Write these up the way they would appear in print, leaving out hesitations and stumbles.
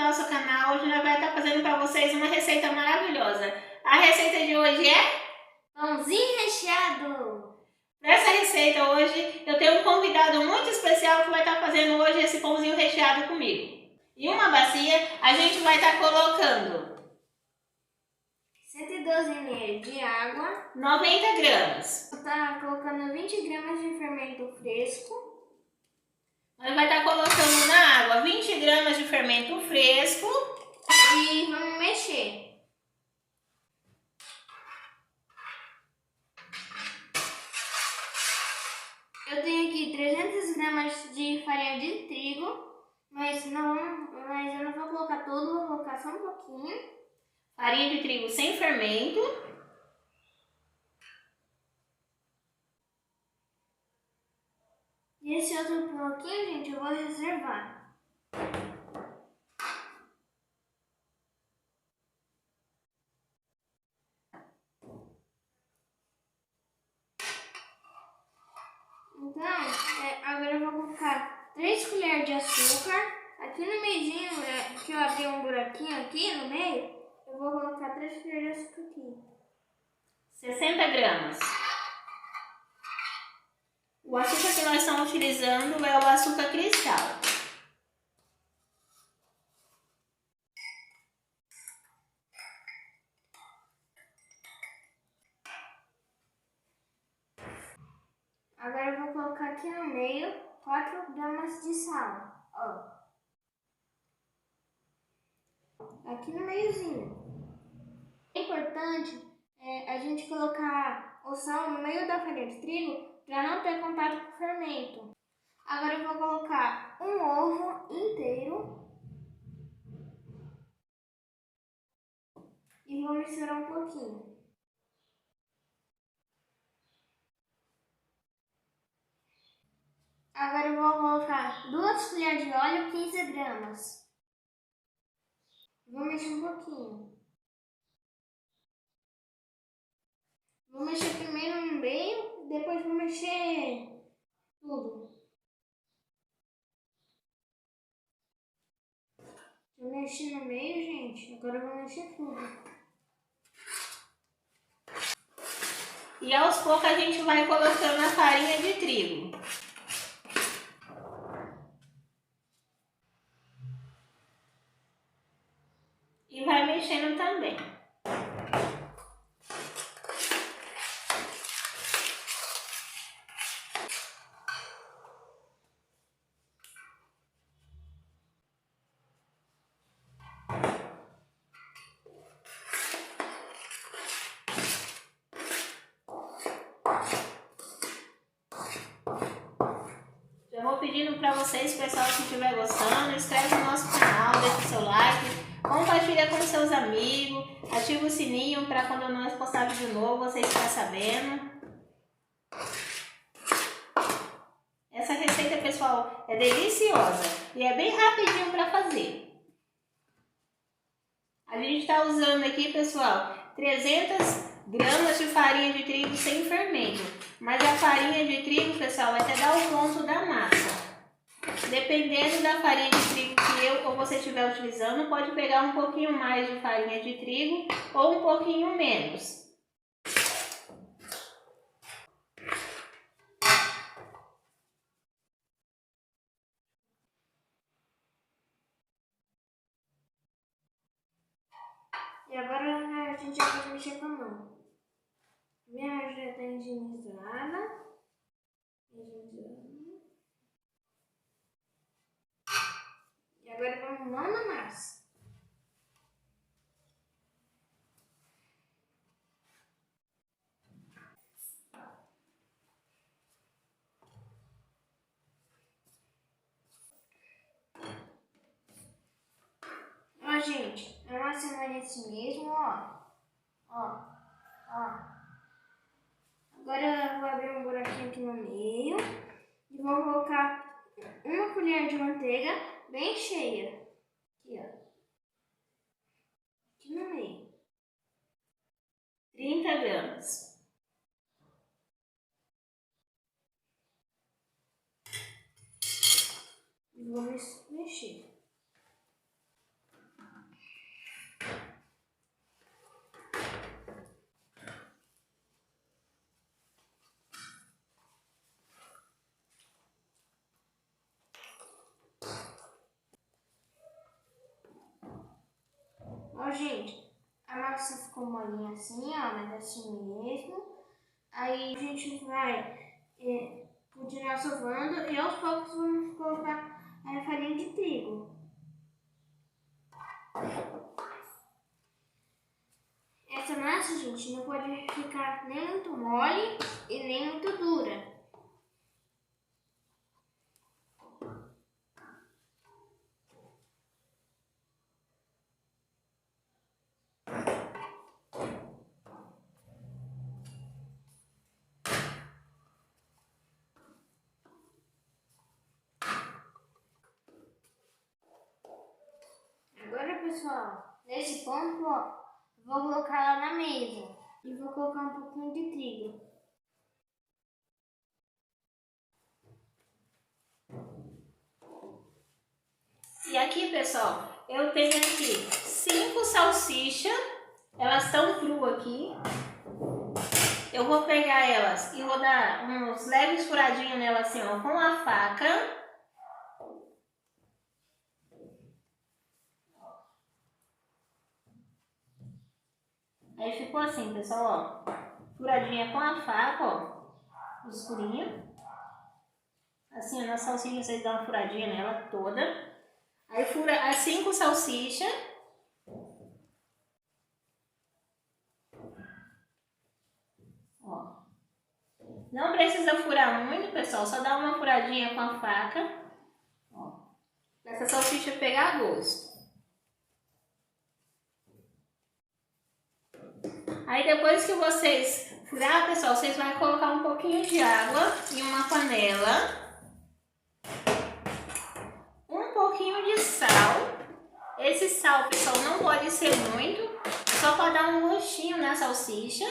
nosso canal. Hoje nós vamos estar fazendo para vocês uma receita maravilhosa. A receita de hoje é pãozinho recheado. Para essa receita hoje eu tenho um convidado muito especial que vai estar fazendo hoje esse pãozinho recheado comigo. Em uma bacia a gente vai estar colocando 112 ml de água, 90 gramas. Vou estar colocando 20 gramas de fermento fresco. Nós vai estar colocando na água 20 gramas de fermento fresco e vamos mexer. Eu tenho aqui 300 gramas de farinha de trigo, mas eu não vou colocar tudo, vou colocar só um pouquinho. Farinha de trigo sem fermento. E esse outro pouquinho, gente, eu vou reservar. Então, agora eu vou colocar 3 colheres de açúcar. Aqui no meizinho, que eu abri um buraquinho aqui no meio, eu vou colocar 3 colheres de açúcar aqui. 60 gramas. O açúcar que nós estamos utilizando é o açúcar cristal. Agora eu vou colocar aqui no meio 4 gramas de sal. Ó. Aqui no meiozinho. É importante a gente colocar o sal no meio da farinha de trigo para não ter contato com o fermento. Agora eu vou colocar um ovo inteiro e vou misturar um pouquinho. Agora eu vou colocar 2 colheres de óleo, 15 gramas. Vou mexer um pouquinho. Vou mexer primeiro no meio, depois vou mexer tudo. Eu mexi no meio, gente. Agora eu vou mexer tudo. E aos poucos a gente vai colocando a farinha de trigo. E vai mexendo também. Já vou pedindo para vocês, pessoal, se estiver gostando, inscreve no nosso canal, deixa o seu like, compartilha com seus amigos, ativa o sininho para quando nós postar vídeo novo vocês ficarem sabendo. Essa receita, pessoal, é deliciosa e é bem rapidinho para fazer. A gente está usando aqui, pessoal, 300 gramas de farinha de trigo sem fermento. Mas a farinha de trigo, pessoal, vai até dar o ponto da massa. Dependendo da farinha de trigo que eu ou você estiver utilizando, pode pegar um pouquinho mais de farinha de trigo ou um pouquinho menos. E agora a gente já pode mexer com a mão. Minha mão já está higienizada. E agora vamos mão na massa. Ó, gente, a massa é assim mesmo, ó. Ó, ó. Agora eu vou abrir um buraquinho aqui no meio e vou colocar 1 colher de manteiga bem cheia. Aqui, ó. Aqui no meio. 30 gramas. E vou mexer. gente, a massa ficou molinha assim, ó, mas assim mesmo. Aí a gente vai continuar sovando e aos poucos vamos colocar a farinha de trigo. Essa massa, gente, não pode ficar nem muito mole e nem muito dura. Agora, pessoal, nesse ponto, ó, vou colocar ela na mesa e vou colocar um pouquinho de trigo. E aqui, pessoal, eu tenho aqui 5 salsichas, elas estão cruas aqui. Eu vou pegar elas e vou dar uns leves furadinhos nelas assim, ó, com a faca. Aí ficou assim, pessoal, ó, furadinha com a faca, ó, os furinhos. Assim, na salsicha vocês dão uma furadinha nela toda. Aí fura as 5 salsichas. Ó. Não precisa furar muito, pessoal, só dá uma furadinha com a faca. Ó. Pra essa salsicha pegar gosto. Aí depois que vocês furar, pessoal, vocês vão colocar um pouquinho de água em uma panela. Um pouquinho de sal. Esse sal, pessoal, não pode ser muito, só para dar um gostinho na salsicha.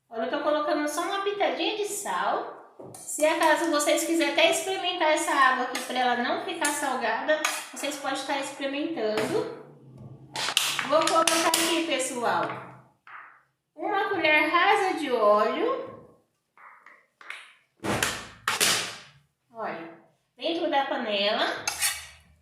Olha, eu tô colocando só uma pitadinha de sal. Se acaso vocês quiserem até experimentar essa água aqui para ela não ficar salgada, vocês podem estar experimentando. Vou colocar aqui, pessoal, uma colher rasa de óleo. Olha, dentro da panela.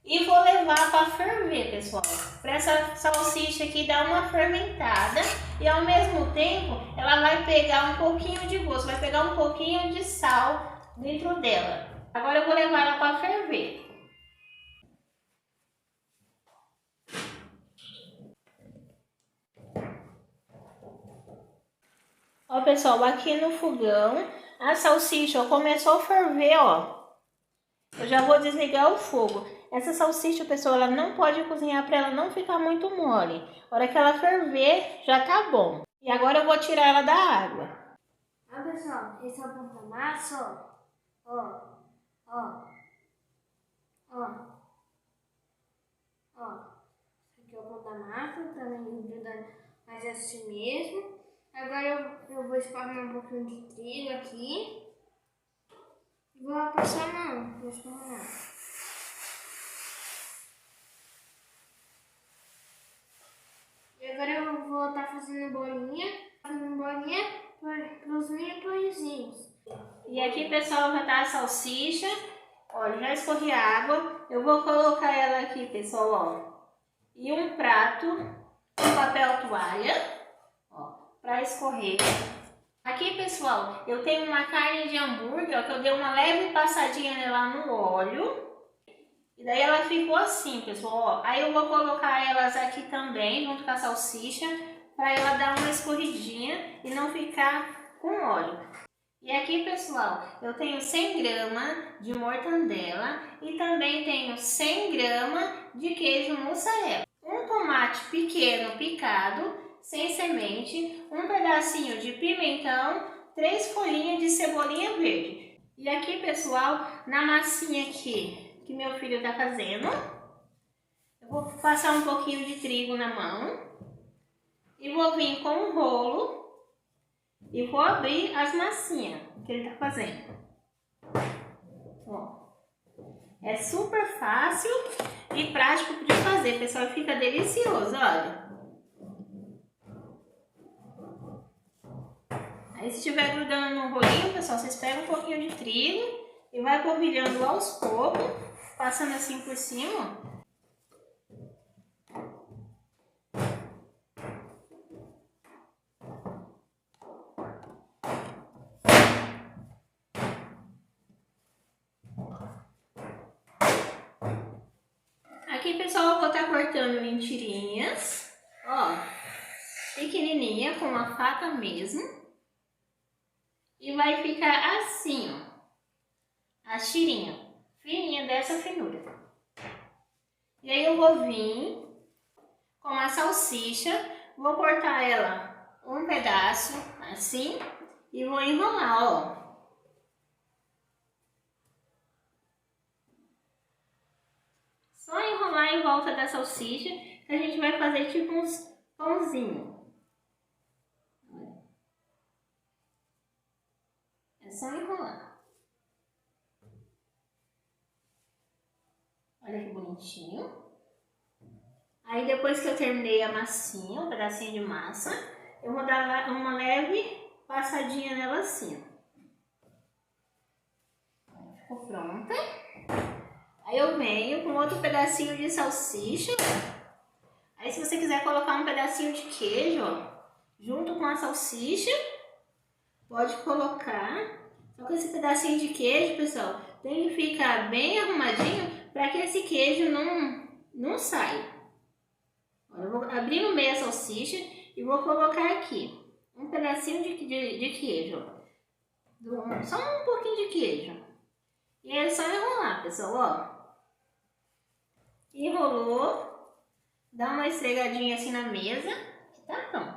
E vou levar para ferver, pessoal. Para essa salsicha aqui dar uma fermentada. E ao mesmo tempo, ela vai pegar um pouquinho de gosto. Vai pegar um pouquinho de sal dentro dela. Agora eu vou levar ela para ferver. Ó, pessoal, aqui no fogão, a salsicha ó, começou a ferver, ó. Eu já vou desligar o fogo. Essa salsicha, pessoal, ela não pode cozinhar para ela não ficar muito mole. A hora que ela ferver, já tá bom. E agora eu vou tirar ela da água. Ó, pessoal, esse é o pão da massa, ó. Ó. Esse aqui é o pão da massa, também gruda, mas é assim mesmo. Agora eu vou esparramar um pouquinho de trigo aqui. Vou passar a mão, vou esparramar. E agora eu vou estar fazendo bolinha para os mini pãezinhos. E aqui, pessoal, já tá a salsicha. Olha, já escorri a água. Eu vou colocar ela aqui, pessoal, ó. E um prato com papel toalha, ó, para escorrer. Aqui, pessoal, eu tenho uma carne de hambúrguer, ó, que eu dei uma leve passadinha nela no óleo. E daí ela ficou assim, pessoal, ó. Aí eu vou colocar elas aqui também, junto com a salsicha, para ela dar uma escorridinha e não ficar com óleo. E aqui, pessoal, eu tenho 100 gramas de mortandela e também tenho 100 gramas de queijo mussarela. Um tomate pequeno picado, sem semente, um pedacinho de pimentão, 3 folhinhas de cebolinha verde. E aqui, pessoal, na massinha aqui que meu filho tá fazendo, eu vou passar um pouquinho de trigo na mão e vou vir com um rolo e vou abrir as massinhas que ele tá fazendo. Ó, é super fácil e prático de fazer, pessoal, fica delicioso, olha. Aí se estiver grudando no rolinho, pessoal, vocês pegam um pouquinho de trigo e vai polvilhando aos poucos, passando assim por cima. Aqui, pessoal, eu vou estar cortando em tirinhas, ó, pequenininha, com a faca mesmo. E vai ficar assim, ó, a tirinha, fininha dessa finura. E aí eu vou vir com a salsicha, vou cortar ela um pedaço, assim, e vou enrolar, ó. Só enrolar em volta da salsicha, que a gente vai fazer tipo uns pãozinhos. É só enrolar. Olha que bonitinho. Aí depois que eu terminei a massinha, um pedacinho de massa, eu vou dar uma leve passadinha nela assim. Ficou pronta. Aí eu venho com outro pedacinho de salsicha. Aí se você quiser colocar um pedacinho de queijo, ó, junto com a salsicha, pode colocar. Só que esse pedacinho de queijo, pessoal, tem que ficar bem arrumadinho para que esse queijo não saia. Eu vou abrir no meio a salsicha e vou colocar aqui um pedacinho de queijo. Só um pouquinho de queijo. E é só enrolar, pessoal, ó. Enrolou, dá uma esfregadinha assim na mesa, que tá pronto.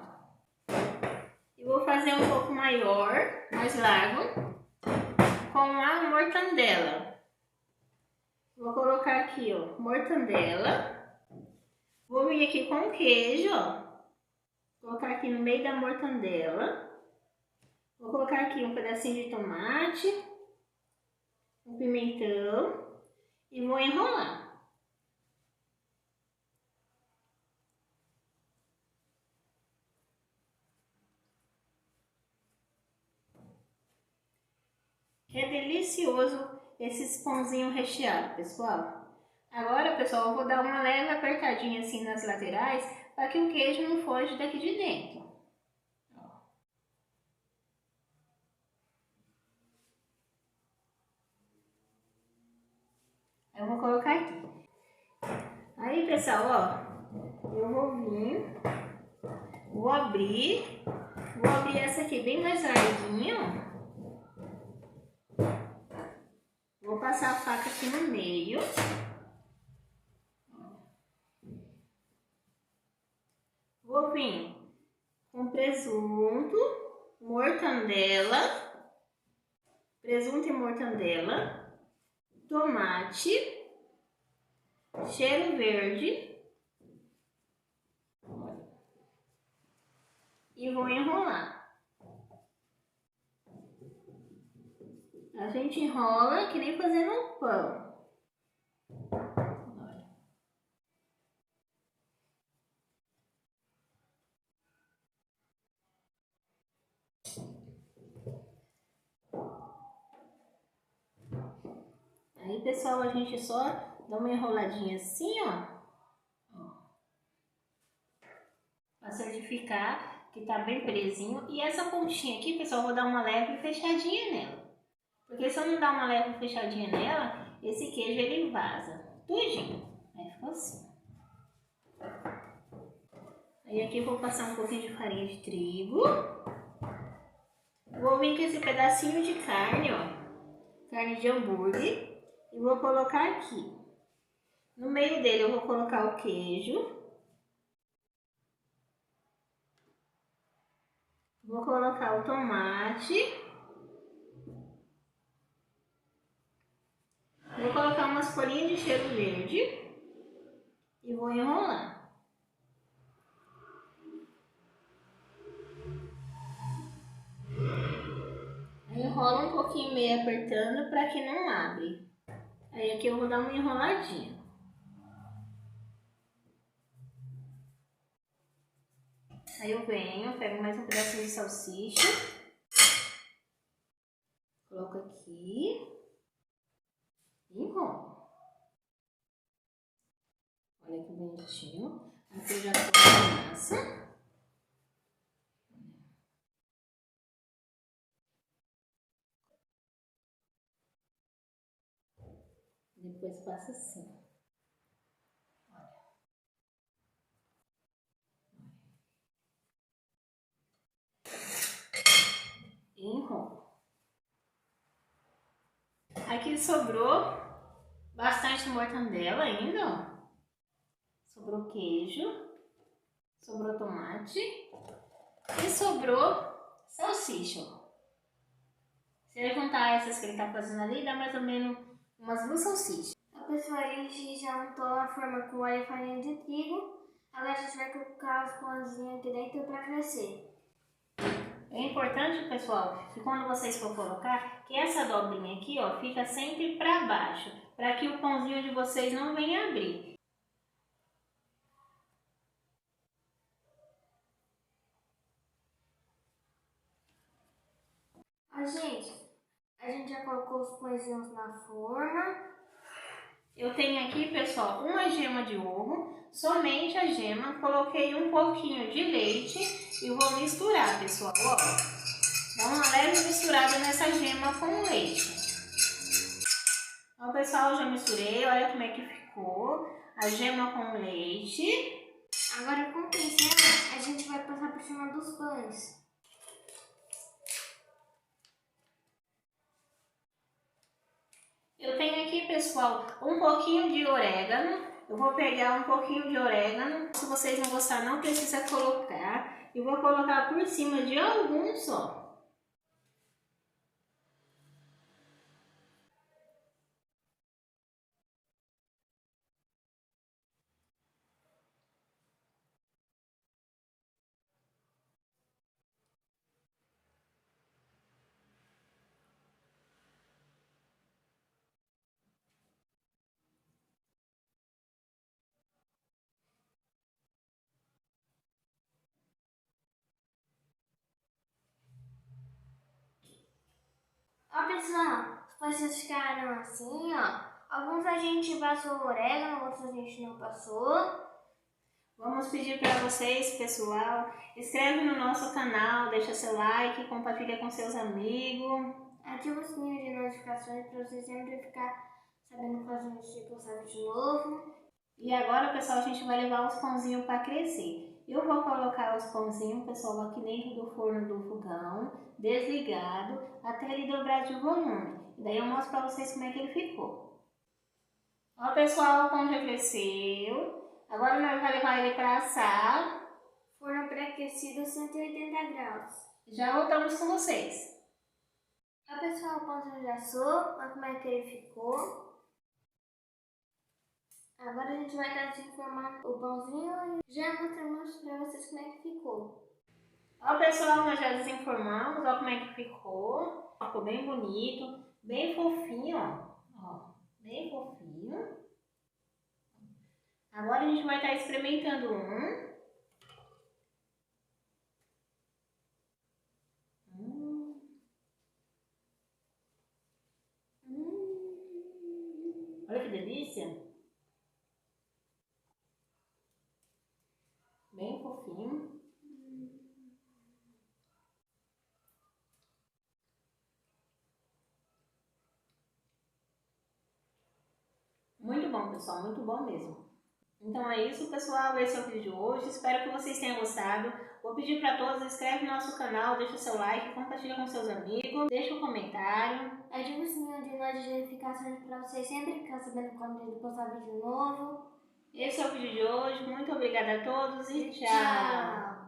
Eu vou fazer um pouco maior, mais largo, com a mortandela. Vou colocar aqui, ó, mortandela. Vou vir aqui com queijo, ó. Colocar aqui no meio da mortandela. Vou colocar aqui um pedacinho de tomate, um pimentão e vou enrolar. É delicioso esses pãozinhos recheados, pessoal. Agora, pessoal, eu vou dar uma leve apertadinha assim nas laterais para que o queijo não foge daqui de dentro. Eu vou colocar aqui. Aí, pessoal, ó, eu vou abrir essa aqui bem mais larguinha, ó. Vou passar a faca aqui no meio. Vou vir com presunto, mortandela, presunto e mortandela, tomate, cheiro verde e vou enrolar. A gente enrola que nem fazendo um pão. Aí, pessoal, a gente só dá uma enroladinha assim, ó. Pra certificar que tá bem presinho. E essa pontinha aqui, pessoal, eu vou dar uma leve fechadinha nela. Porque se eu não dar uma leve fechadinha nela, esse queijo ele vaza tudinho. Aí ficou assim. Aí aqui eu vou passar um pouquinho de farinha de trigo. Vou vir com esse pedacinho de carne, ó. Carne de hambúrguer. E vou colocar aqui. No meio dele eu vou colocar o queijo. Vou colocar o tomate. Vou colocar umas folhinhas de cheiro verde e vou enrolar. Enrola um pouquinho meio apertando para que não abre. Aí aqui eu vou dar uma enroladinha. Aí eu venho, pego mais um pedacinho de salsicha. Coloco aqui. E enrolo. Olha que bonitinho. Aqui eu já tô com a massa. Depois passa assim. Aqui sobrou bastante mortandela ainda, ó. Sobrou queijo, sobrou tomate e sobrou salsicha. Se eu juntar essas que ele tá fazendo ali, dá mais ou menos umas 2 salsichas. Pessoal, a gente já untou a forma com óleo e farinha de trigo. Agora a gente vai colocar os pãozinhos aqui dentro para crescer. É importante, pessoal, que quando vocês for colocar, que essa dobrinha aqui, ó, fica sempre para baixo, para que o pãozinho de vocês não venha abrir. Gente, a gente já colocou os pãezinhos na forma. Eu tenho aqui, pessoal, uma gema de ovo, somente a gema, coloquei um pouquinho de leite e vou misturar, pessoal, ó. Dá uma leve misturada nessa gema com o leite. Ó, pessoal, já misturei, olha como é que ficou a gema com o leite. Agora com o pincel a gente vai passar por cima dos pães. Eu tenho aqui, pessoal, um pouquinho de orégano. Eu vou pegar um pouquinho de orégano. Se vocês não gostarem, não precisa colocar. E vou colocar por cima de algum só. Ó, pessoal, os pães ficaram assim, ó. Alguns a gente passou orégano, outros a gente não passou. Vamos pedir para vocês, pessoal, inscreve no nosso canal, deixa seu like, compartilha com seus amigos. Ativa o sininho de notificações para você sempre ficar sabendo quando a gente postar de novo. E agora, pessoal, a gente vai levar os pãozinhos para crescer. Eu vou colocar os pãozinhos, pessoal, aqui dentro do forno do fogão, desligado, até ele dobrar de volume. E daí eu mostro para vocês como é que ele ficou. Ó, pessoal, o pão já cresceu. Agora nós vamos levar ele para assar. Forno pré-aquecido 180 graus. Já voltamos com vocês. Ó, pessoal, o pão já assou. Olha como é que ele ficou. Agora a gente vai estar desenformando o pãozinho e já mostramos para vocês como é que ficou. Ó, pessoal, nós já desenformamos, ó como é que ficou. Ficou bem bonito, bem fofinho, ó, bem fofinho. Agora a gente vai estar experimentando um. Olha que delícia. Bem fofinho. Muito bom, pessoal, muito bom mesmo. Então é isso, pessoal, esse é o vídeo de hoje, espero que vocês tenham gostado. Vou pedir para todos, inscreve no nosso canal, deixa seu like, compartilha com seus amigos, deixa um comentário. Ativa o sininho de notificações para vocês sempre ficar sabendo quando a gente postar vídeo novo. Esse é o vídeo de hoje, muito obrigada a todos e tchau! Tchau!